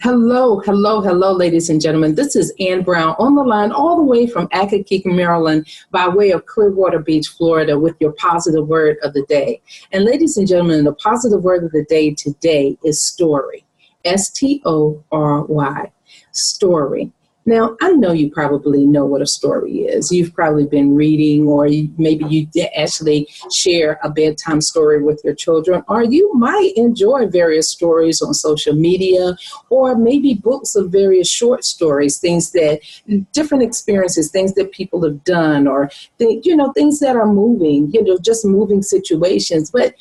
Hello, hello, hello, ladies and gentlemen. This is Ann Brown on the line all the way from Accokeek, Maryland, by way of Clearwater Beach, Florida, with your positive word of the day. And ladies and gentlemen, the positive word of the day today is story. S-T-O-R-Y, story. Now, I know you probably know what a story is. You've probably been reading, or maybe you did actually share a bedtime story with your children, or you might enjoy various stories on social media, or maybe books of various short stories, things that, different experiences, things that people have done, or, things that are moving, just moving situations. But,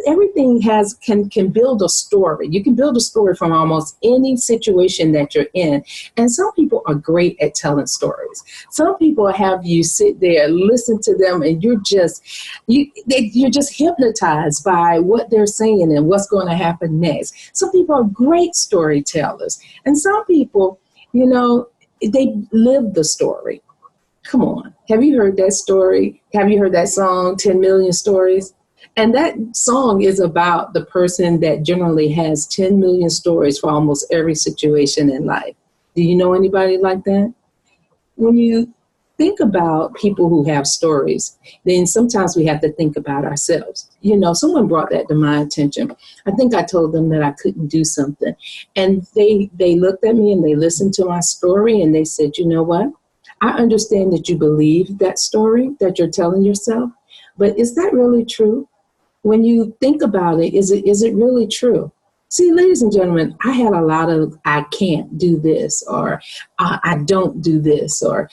everything can build a story. You can build a story from almost any situation that you're in. And some people are great at telling stories. Some people have you sit there, listen to them, and you're just hypnotized by what they're saying and what's going to happen next. Some people are great storytellers. And some people, they live the story. Come on. Have you heard that story? Have you heard that song, 10 Million Stories? And that song is about the person that generally has 10 million stories for almost every situation in life. Do you know anybody like that? When you think about people who have stories, then sometimes we have to think about ourselves. Someone brought that to my attention. I think I told them that I couldn't do something. And they looked at me and they listened to my story and they said, you know what? I understand that you believe that story that you're telling yourself, but is that really true? When you think about it, is it really true? See, ladies and gentlemen, I had a lot of I can't do this, or I don't do this, or,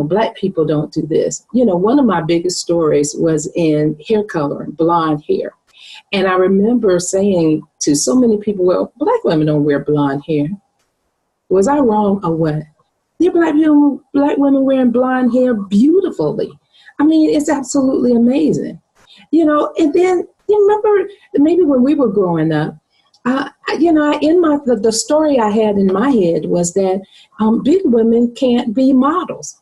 Black people don't do this. One of my biggest stories was in hair coloring, blonde hair. And I remember saying to so many people, well, Black women don't wear blonde hair. Was I wrong or what? There are Black women wearing blonde hair beautifully. I mean, it's absolutely amazing. And then you remember maybe when we were growing up, the story I had in my head was that big women can't be models.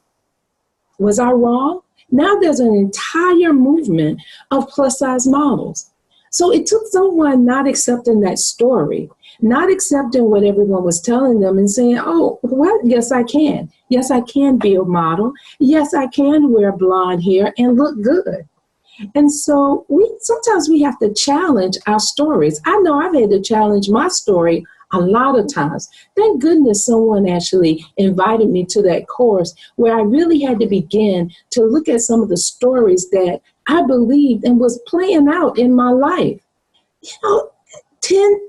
Was I wrong? Now there's an entire movement of plus size models. So it took someone not accepting that story, not accepting what everyone was telling them and saying, oh, what? Yes, I can. Yes, I can be a model. Yes, I can wear blonde hair and look good. And so sometimes we have to challenge our stories. I know I've had to challenge my story a lot of times. Thank goodness someone actually invited me to that course where I really had to begin to look at some of the stories that I believed and was playing out in my life. 10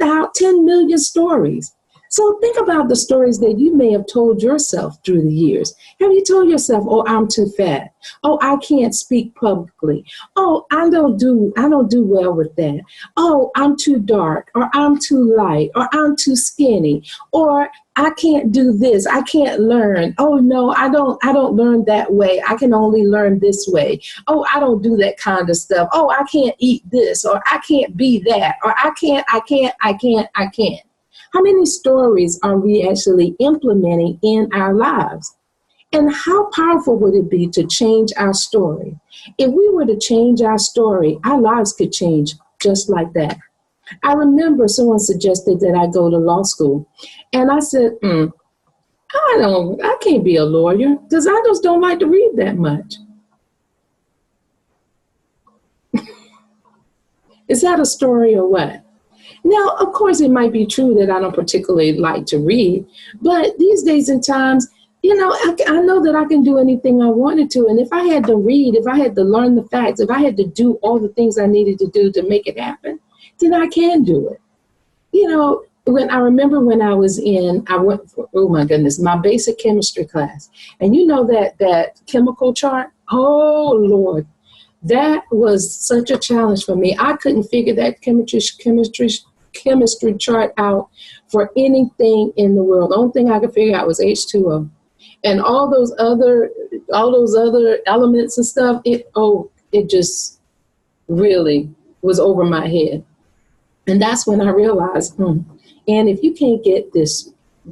million stories. So think about the stories that you may have told yourself through the years. Have you told yourself, oh, I'm too fat? Oh, I can't speak publicly. Oh, I don't do well with that. Oh, I'm too dark, or I'm too light, or I'm too skinny, or I can't do this. I can't learn. Oh, no, I don't learn that way. I can only learn this way. Oh, I don't do that kind of stuff. Oh, I can't eat this, or I can't be that, or I can't. How many stories are we actually implementing in our lives? And how powerful would it be to change our story? If we were to change our story, our lives could change just like that. I remember someone suggested that I go to law school. And I said, I can't be a lawyer because I just don't like to read that much. Is that a story or what? Now, of course, it might be true that I don't particularly like to read, but these days and times, I know that I can do anything I wanted to. And if I had to read, if I had to learn the facts, if I had to do all the things I needed to do to make it happen, then I can do it. When I went for, oh my goodness, my basic chemistry class. And that chemical chart, oh Lord, that was such a challenge for me. I couldn't figure that chemistry chart out for anything in the world. The only thing I could figure out was H2O. And all those other elements and stuff, it just really was over my head. And that's when I realized, and if you can't get this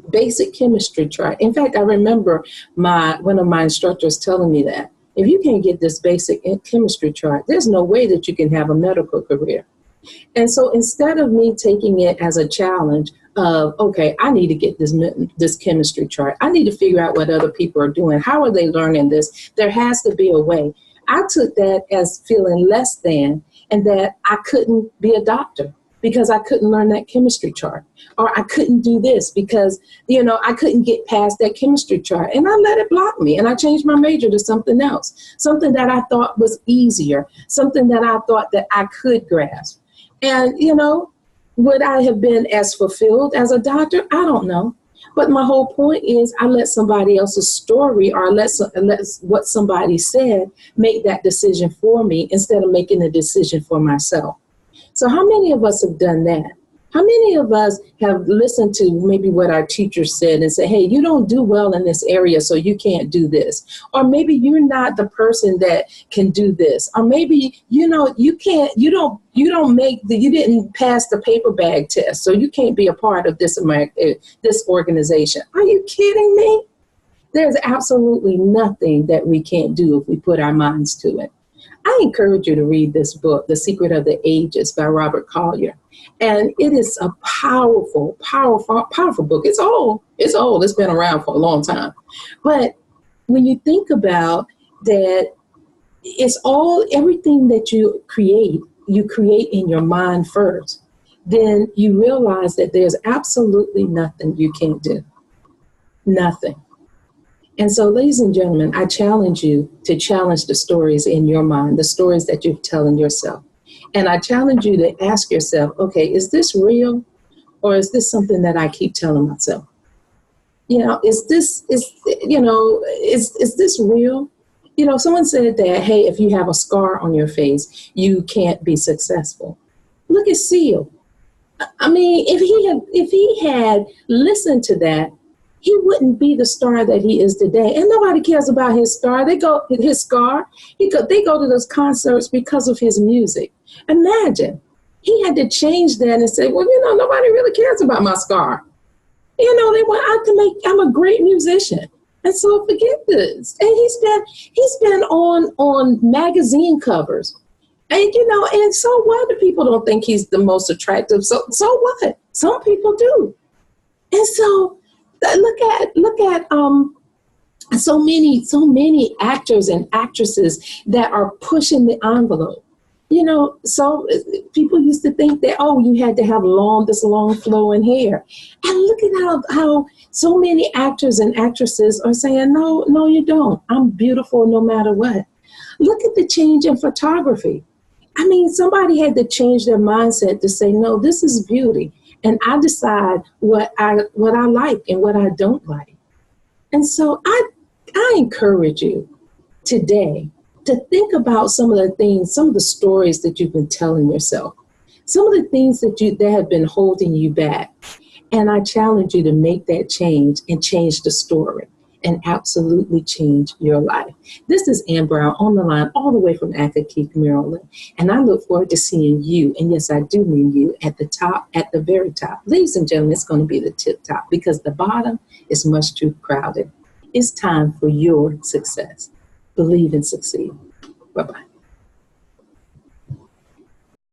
basic chemistry chart, in fact, I remember one of my instructors telling me that, if you can't get this basic chemistry chart, there's no way that you can have a medical career. And so instead of me taking it as a challenge, of, okay, I need to get this chemistry chart. I need to figure out what other people are doing. How are they learning this? There has to be a way. I took that as feeling less than, and that I couldn't be a doctor because I couldn't learn that chemistry chart, or I couldn't do this because, I couldn't get past that chemistry chart, and I let it block me, and I changed my major to something else, something that I thought was easier, something that I thought that I could grasp. And, would I have been as fulfilled as a doctor? I don't know. But my whole point is I let somebody else's story, or let what somebody said make that decision for me instead of making a decision for myself. So how many of us have done that? How many of us have listened to maybe what our teacher said and say, hey, you don't do well in this area, so you can't do this. Or maybe you're not the person that can do this. Or maybe, you didn't pass the paper bag test, so you can't be a part of this organization. Are you kidding me? There's absolutely nothing that we can't do if we put our minds to it. I encourage you to read this book, The Secret of the Ages by Robert Collier. And it is a powerful, powerful, powerful book. It's old. It's been around for a long time. But when you think about that, everything that you create in your mind first. Then you realize that there's absolutely nothing you can't do. Nothing. And so, ladies and gentlemen, I challenge you to challenge the stories in your mind, the stories that you're telling yourself. And I challenge you to ask yourself, okay, is this real, or is this something that I keep telling myself? Is this real? Someone said that, hey, if you have a scar on your face, you can't be successful. Look at Seal. I mean, if he had listened to that, he wouldn't be the star that he is today. And nobody cares about his star. They go to those concerts because of his music. Imagine, he had to change that and say, well, nobody really cares about my scar. They want I'm a great musician. And so forget this. And he's been on magazine covers. And, and so what? The people don't think he's the most attractive. So what? Some people do. And so look at so many actors and actresses that are pushing the envelope. So people used to think that, you had to have this long flowing hair. And look at how so many actors and actresses are saying, no, you don't. I'm beautiful no matter what. Look at the change in photography. I mean, somebody had to change their mindset to say, no, this is beauty. And I decide what I like and what I don't like. And so I encourage you today to think about some of the stories that you've been telling yourself, some of the things that have been holding you back. And I challenge you to make that change and change the story and absolutely change your life. This is Ann Brown on the line all the way from Accokeek, Maryland. And I look forward to seeing you, and yes, I do mean you, at the top, at the very top. Ladies and gentlemen, it's going to be the tip top because the bottom is much too crowded. It's time for your success. Believe and succeed. Bye-bye.